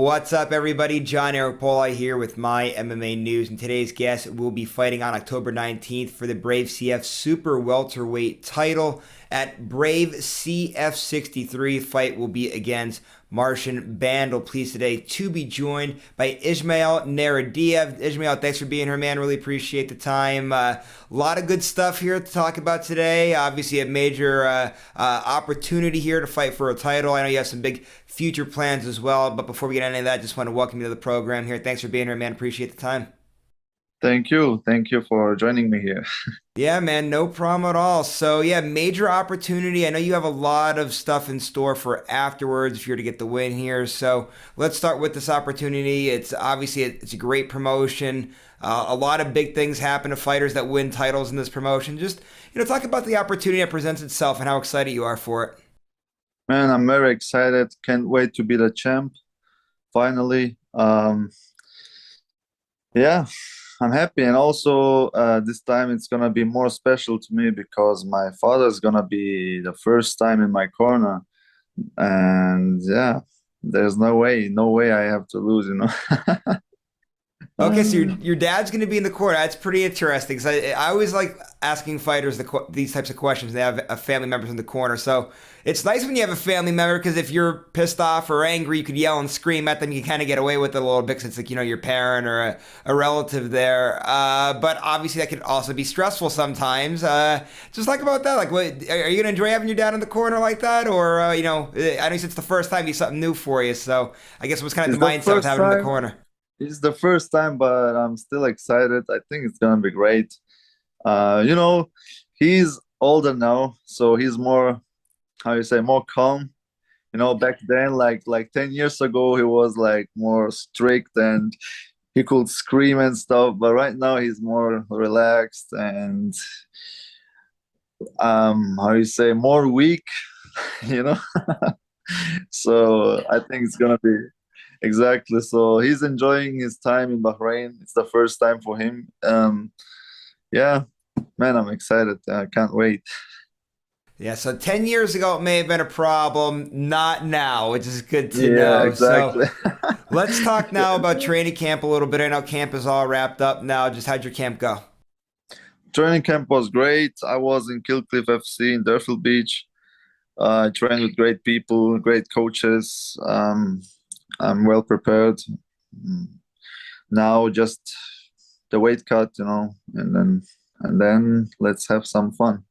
What's up, everybody? John Eric Poli here with My MMA News, and today's guest will be fighting on October 19th for the Brave CF Super Welterweight title at Brave CF 63. Fight will be against Marcin Bandel. Pleased today to be joined by Ismail Naurdiev. Ismail, thanks for being here, man. Really appreciate the time. A lot of good stuff here to talk about today. Obviously, a major opportunity here to fight for a title. I know you have some big future plans as well. But before we get into any of that, just want to welcome you to the program here. Thanks for being here, man. Appreciate the time. Thank you. Thank you for joining me here. Yeah, man, no problem at all. So, yeah, major opportunity. I know you have a lot of stuff in store for afterwards if you're to get the win here. So, let's start with this opportunity. It's obviously it's a great promotion. A lot of big things happen to fighters that win titles in this promotion. Just, talk about the opportunity that presents itself and how excited you are for it. Man, I'm very excited. Can't wait to be the champ finally. Yeah, I'm happy. And also, this time it's gonna be more special to me because my father's gonna be the first time in my corner. And yeah, there's no way I have to lose. Okay, so your dad's going to be in the corner. That's pretty interesting because I always like asking fighters these types of questions. They have family members in the corner, so it's nice when you have a family member because if you're pissed off or angry, you could yell and scream at them. You kind of get away with it a little bit because it's like your parent or a relative there. But obviously that could also be stressful sometimes. Just talk about that. Like, what are you going to enjoy having your dad in the corner like that, or I know it's the first time, he's something new for you. So I guess what's kind of It's the the mindset with first having him in the time. corner? It's the first time, but I'm still excited. I think it's gonna be great. Uh, you know, he's older now, so he's more, how you say, more calm. Back then, like 10 years ago, he was like more strict and he could scream and stuff. But right now, he's more relaxed and how you say, more weak. You know. So I think it's gonna be exactly. So he's enjoying his time in Bahrain. It's the first time for him. Yeah, man, I'm excited. I can't wait. Yeah, so 10 years ago it may have been a problem, not now, which is good to Yeah, know. So exactly. let's talk now about training camp a little bit. I know camp is all wrapped up now. Just how'd your camp go? Training camp was great. I was in Killcliff FC in Durfield Beach. I trained with great people, great coaches. I'm well prepared. Mm. Now just the weight cut, and then let's have some fun.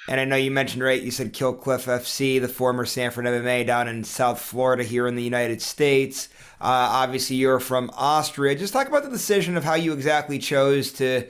And I know you mentioned, right, you said Killcliff FC, the former Sanford MMA down in South Florida here in the United States. Obviously, you're from Austria. Just talk about the decision of how you exactly chose to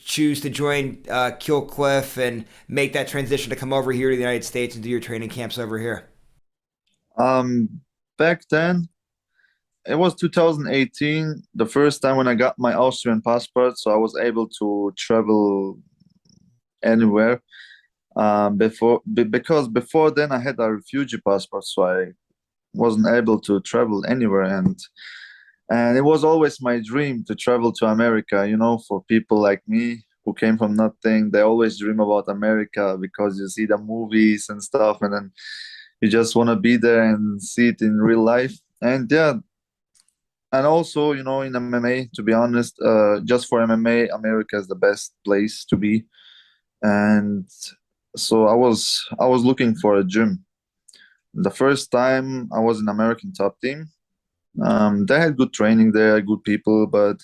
choose to join Killcliff and make that transition to come over here to the United States and do your training camps over here. Um, Back then, it was 2018, the first time when I got my Austrian passport, so I was able to travel anywhere. Because before then I had a refugee passport, so I wasn't able to travel anywhere, and it was always my dream to travel to America. For people like me who came from nothing, they always dream about America because you see the movies and stuff, and then you just want to be there and see it in real life. And yeah, and also, in MMA, to be honest, just for MMA, America is the best place to be. And so I was looking for a gym. The first time I was in American top team. They had good training there, good people, but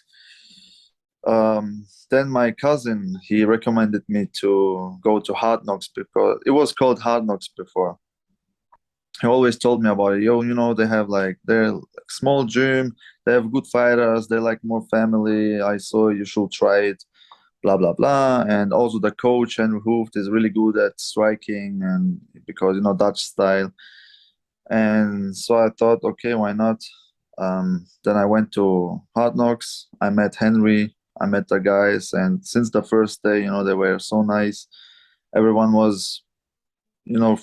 then my cousin, he recommended me to go to Hard Knocks because it was called Hard Knocks before. He always told me about it. Yo, they have like they're like small gym, they have good fighters, they're like more family. I saw you should try it, blah blah blah. And also the coach Henry Hooft is really good at striking and because Dutch style. And so I thought, okay, why not? Then I went to Hard Knocks. I met Henry. I met the guys, and since the first day, they were so nice. Everyone was,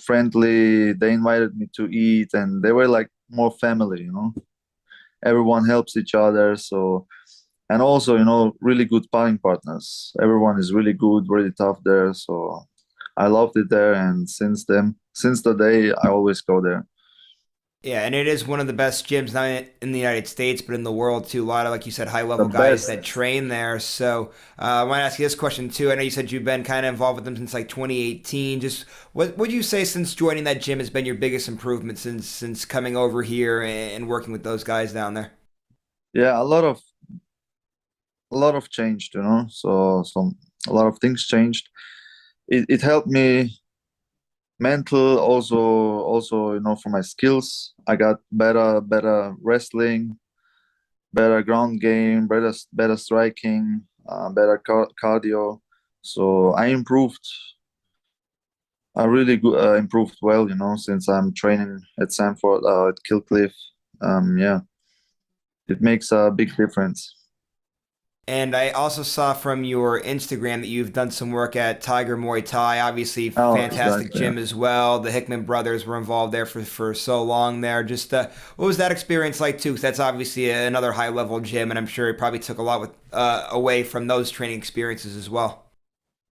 friendly. They invited me to eat, and they were like more family. Everyone helps each other. So, and also, really good sparring partners. Everyone is really good, really tough there. So, I loved it there, and since the day, I always go there. Yeah, and it is one of the best gyms not in the United States, but in the world too. A lot of, like you said, high The level guys best. that train there. So I want to ask you this question too. I know you said you've been kind of involved with them since like 2018. Just what would you say since joining that gym has been your biggest improvement since coming over here and working with those guys down there? Yeah, a lot of changed, so a lot of things changed. It helped me mental, also for my skills. I got better wrestling, better ground game, better striking, better cardio. So I really improved well, since I'm training at Sanford, at Kilcliff. Yeah, it makes a big difference. And I also saw from your Instagram that you've done some work at Tiger Muay Thai. Obviously, Oh, fantastic exactly. gym as well. The Hickman brothers were involved there for so long there. Just what was that experience like too? 'Cause that's obviously another high level gym, and I'm sure it probably took a lot away from those training experiences as well.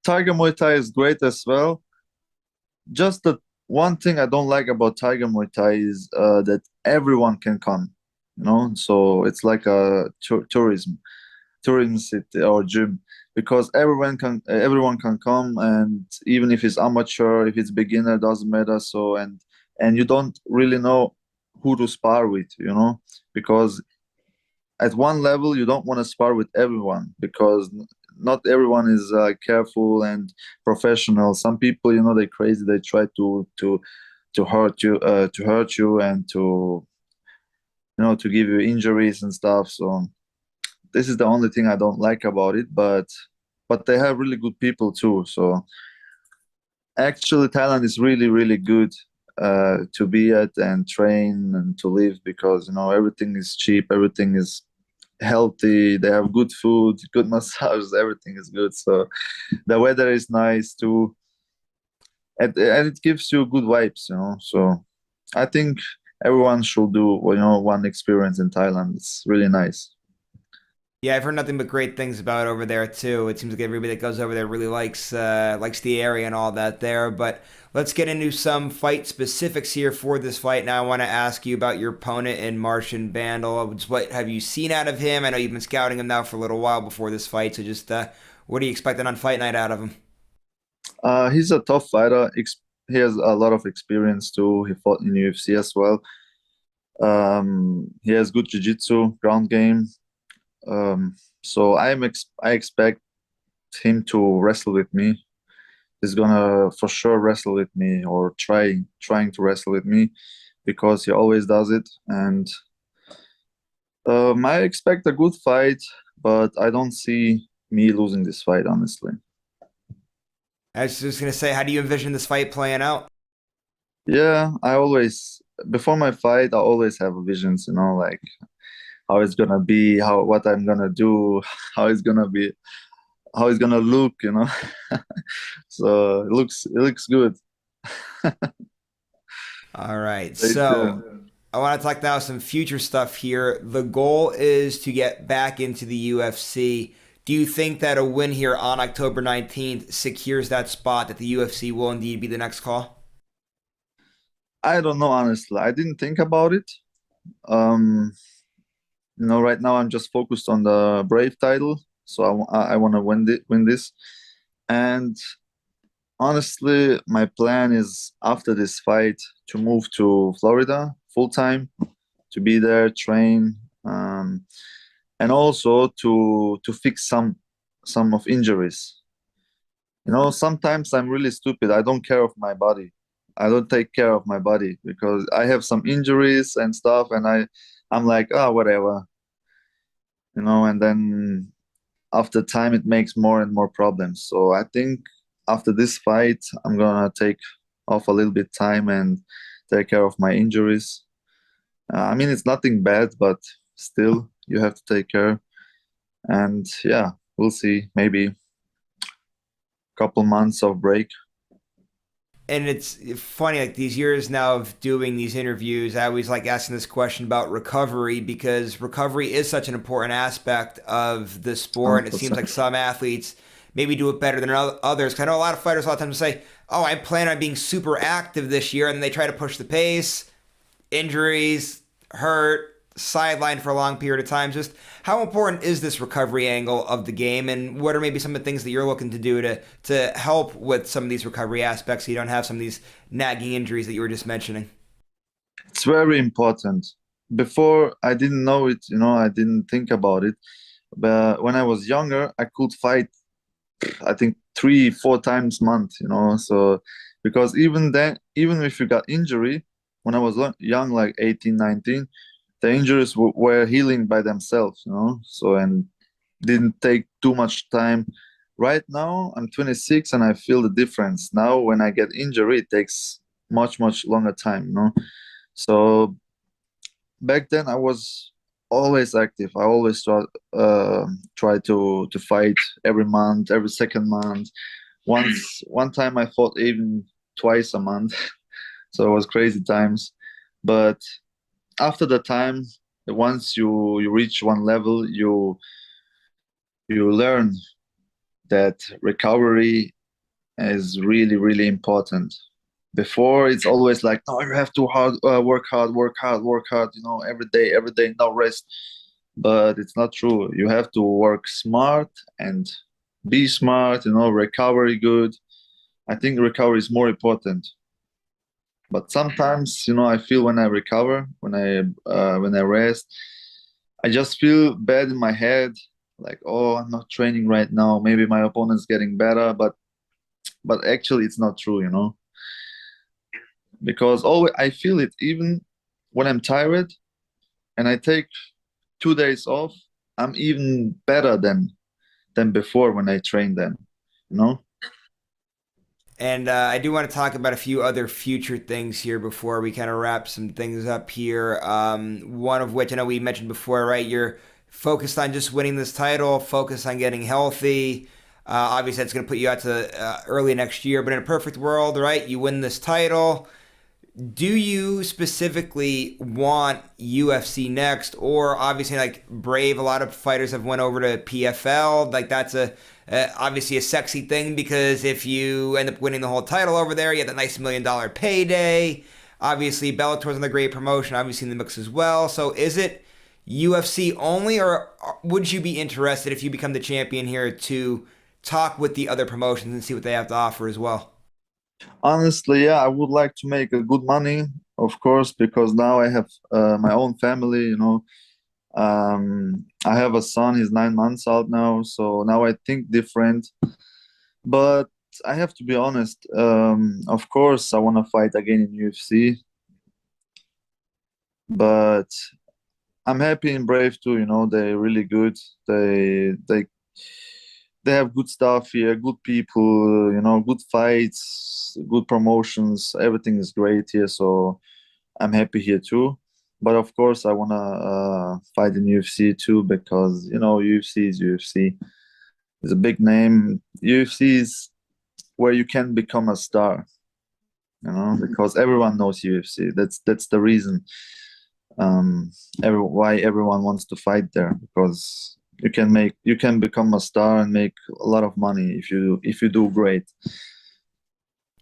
Tiger Muay Thai is great as well. Just the one thing I don't like about Tiger Muay Thai is that everyone can come, So it's like a tourism city or gym, because everyone can come, and even if it's amateur, if it's beginner, doesn't matter. So and you don't really know who to spar with, because at one level you don't want to spar with everyone, because not everyone is careful and professional. Some people, they're crazy. They try to hurt you and to give you injuries and stuff. So this is the only thing I don't like about it. But they have really good people too. So actually, Thailand is really, really good to be at and train and to live, because everything is cheap, everything is healthy. They have good food, good massage, everything is good. So the weather is nice too, and it gives you good vibes. So I think everyone should do one experience in Thailand. It's really nice. Yeah, I've heard nothing but great things about over there too. It seems like everybody that goes over there really likes the area and all that there. But let's get into some fight specifics here for this fight. Now, I want to ask you about your opponent in Marcin Bandel. What have you seen out of him? I know you've been scouting him now for a little while before this fight. So just what are you expecting on fight night out of him? He's a tough fighter. He has a lot of experience too. He fought in UFC as well. He has good jiu-jitsu, ground game. So I expect him to wrestle with me. He's gonna for sure wrestle with me, or trying to wrestle with me, because he always does it. And I expect a good fight, but I don't see me losing this fight, honestly. I was just gonna say, how do you envision this fight playing out? Yeah, before my fight, I always have visions, like how it's gonna be, how what I'm gonna do, how it's gonna be, how it's gonna look, So it looks good. All right, Stay so tuned. I want to talk now some future stuff here. The goal is to get back into the UFC. Do you think that a win here on October 19th secures that spot, that the UFC will indeed be the next call? I don't know, honestly. I didn't think about it. Um, right now I'm just focused on the Brave title, so I want to win this. And honestly, my plan is after this fight to move to Florida full time, to be there, train, and also to fix some of injuries. Sometimes I'm really stupid. I don't care of my body. I don't take care of my body, because I have some injuries and stuff, and I'm like, whatever, and then after time it makes more and more problems. So I think after this fight, I'm gonna take off a little bit time and take care of my injuries. I mean, it's nothing bad, but still, you have to take care. And yeah, we'll see. Maybe a couple months of break. And it's funny, like these years now of doing these interviews, I always like asking this question about recovery, because recovery is such an important aspect of the sport. And it seems like 100%. some athletes maybe do it better than others. 'Cause I know a lot of fighters a lot of times say, "Oh, I plan on being super active this year," and then they try to push the pace. injuries, hurt, sidelined for a long period of time. Just how important is this recovery angle of the game, and what are maybe some of the things that you're looking to do to help with some of these recovery aspects so you don't have some of these nagging injuries that you were just mentioning? It's very important. Before I didn't know it, I didn't think about it. But when I was younger, I could fight, I think 3, 4 times a month, So because even then, even if you got injury, when I was young, like 18, 19, the injuries were healing by themselves, So and didn't take too much time. Right now, I'm 26 and I feel the difference. Now, when I get injury, it takes much, much longer time, So back then, I was always active. I always try to fight every month, every second month. One time I fought even twice a month, so it was crazy times. But after the time, once you reach one level, you learn that recovery is really, really important. Before, it's always like, no, you have to work hard, work hard, work hard, every day, no rest. But it's not true. You have to work smart and be smart, recovery good. I think recovery is more important. But sometimes, I feel when I recover, when I rest, I just feel bad in my head, like, oh, I'm not training right now. Maybe my opponent's getting better, but actually, it's not true, because always I feel it even when I'm tired and I take 2 days off. I'm even better than before when I train them, you know. And I do want to talk about a few other future things here before we kind of wrap some things up here. One of which I know we mentioned before, right? You're focused on just winning this title, focused on getting healthy. Obviously, that's going to put you out to early next year. But in a perfect world, right? You win this title. Do you specifically want UFC next, or obviously like Brave? A lot of fighters have went over to PFL. Like that's obviously a sexy thing because if you end up winning the whole title over there, you have that nice $1 million payday. Obviously, Bellator's on the great promotion, obviously in the mix as well. So is it UFC only, or would you be interested if you become the champion here to talk with the other promotions and see what they have to offer as well? Honestly, yeah, I would like to make a good money, of course, because now I have my own family. I have a son. He's 9 months old now, so now I think different. But I have to be honest. Of course, I want to fight again in UFC, but I'm happy in Brave too. They're really good. They have good stuff here, good people. Good fights, good promotions. Everything is great here, so I'm happy here too. But of course, I wanna fight in UFC too because UFC is UFC. It's a big name. UFC is where you can become a star. Because everyone knows UFC. That's the reason. Why everyone wants to fight there because you can become a star and make a lot of money if you do great.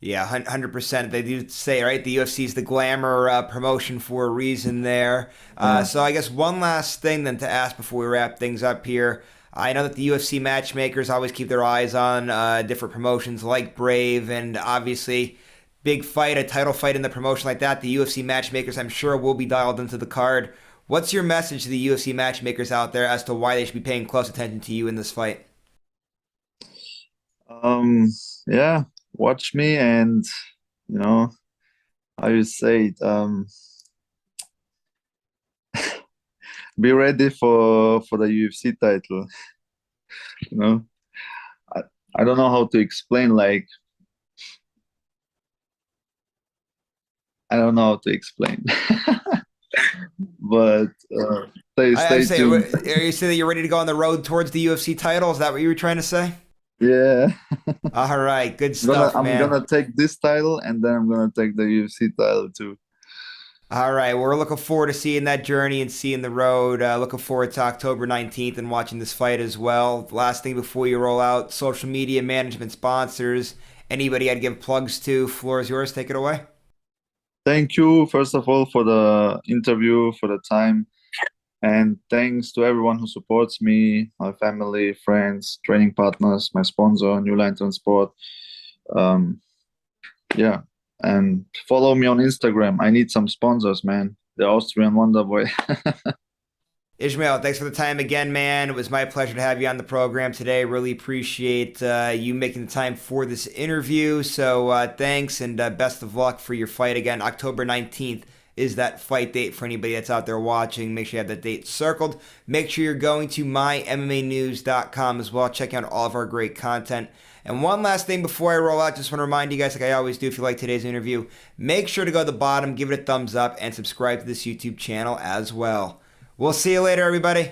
Yeah, 100%. They do say, right, the UFC is the glamour promotion for a reason there. Yeah. So I guess one last thing then to ask before we wrap things up here. I know that the UFC matchmakers always keep their eyes on different promotions like Brave, and obviously, big fight, a title fight in the promotion like that. The UFC matchmakers, I'm sure, will be dialed into the card. What's your message to the UFC matchmakers out there as to why they should be paying close attention to you in this fight? Um, yeah, watch me and you know how you say it. Be ready for the UFC title. You know, I, I don't know how to explain. Like I don't know how to explain, but I'm stay saying, tuned. are you saying that you're ready to go on the road towards the UFC title? Is that what you were trying to say? Yeah, All right, good I'm gonna stuff, I'm man. gonna take this title and then I'm gonna take the UFC title too. All right, well, we're looking forward to seeing that journey and seeing the road. Looking forward to October 19th and watching this fight as well. Last thing before you roll out, social media management sponsors, anybody I'd give plugs to, floor is yours. Take it away. Thank you, first of all, for the interview, for the time. And thanks to everyone who supports me, my family, friends, training partners, my sponsor, New Line Transport. Um, yeah, and follow me on Instagram. I need some sponsors, man. The Austrian Wonder Boy. Ismail, thanks for the time again, man. It was my pleasure to have you on the program today. Really appreciate you making the time for this interview. So thanks, and best of luck for your fight again. October 19th is that fight date for anybody that's out there watching. Make sure you have that date circled. Make sure you're going to MyMMAnews.com as well. Check out all of our great content. And one last thing before I roll out, just want to remind you guys, like I always do, if you like today's interview, make sure to go to the bottom, give it a thumbs up, and subscribe to this YouTube channel as well. We'll see you later, everybody.